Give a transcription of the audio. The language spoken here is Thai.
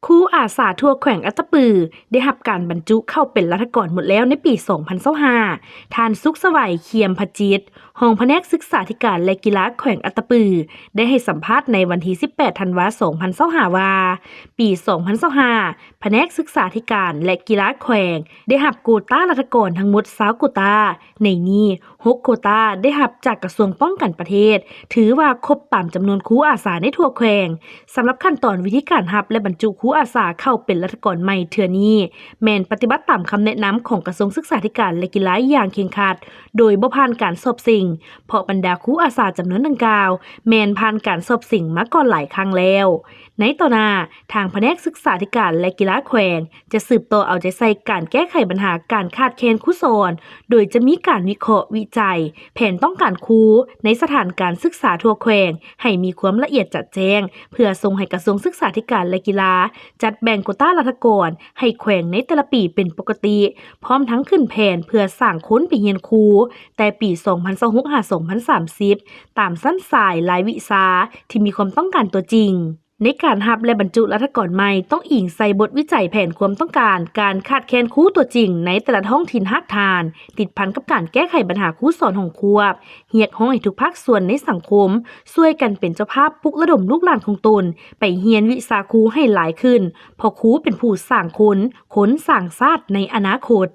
ครูอาสาทั่วแขวงอัตตปือได้รับการบรรจุเข้าเป็นรัฐกรหมดแล้วในปี 2025ท่านสุขสวัยเคียมพจิตรรองแผนกศึกษาธิการและกีฬาแขวงอัตตปือได้ให้สัมภาษณ์ในวันที่ 18 ธันวาคม 2025 ว่า ปี 2025แผนกศึกษาธิการและกีฬาแขวงได้รับโควต้ารัฐกรทั้งหมด20โควต้าในนี้6โควต้าได้รับจากกระทรวงป้องกันประเทศถือว่าครบตามจำนวนครูอาสาในทั่วแขวงสำหรับขั้นตอนวิธีการรับและบรรจุครูอาสาเข้าเป็นรัฐกรใหม่เทื่อนี้แม่นปฏิบัติตามคำแนะนำของกระทรวงศึกษาธิการและกีฬาอย่างเคร่งครัดโดยบ่ผ่านการสอบสิ่งเพราะบรรดาครูอาสาจำนวนดังกล่าวแม่นผ่านการสอบสิ่งมาก่อนหลายครั้งแล้วในต่อหน้าทางแผนกศึกษาธิการและกีฬาแขวงจะสืบต่อเอาใจใส่การแก้ไขปัญหาการขาดแคลนครูสอนโดยจะมีการวิเคราะห์วิจัยแผนต้องการครูในสถานการศึกษาทั่วแขวงให้มีความละเอียดจัดแจ้งเพื่อส่งให้กระทรวงศึกษาธิการและกีฬาจัดแบ่งโควต้ารัฐกรให้แขวงในแต่ละปีเป็นปกติพร้อมทั้งขึ้นแผนเพื่อสร้างคนไปเรียนครูแต่ปี 2026-2030 ตามสั้นสายหลายวิชาที่มีความต้องการตัวจริงในการรับและบรรจุรัฐกรใหม่ต้องอิงใส่บทวิจัยแผนความต้องการการขาดแคลนครูตัวจริงในแต่ละท้องถิ่นฮักทานติดพันกับการแก้ไขปัญหาครูสอนของควบเรียกร้องให้ทุกภาคส่วนในสังคมช่วยกันเป็นเจ้าภาพปลุกระดมลูกหลานของตนไปเรียนวิชาครูให้หลายขึ้นเพราะครูเป็นผู้สร้างคนสร้างชาติในอนาคต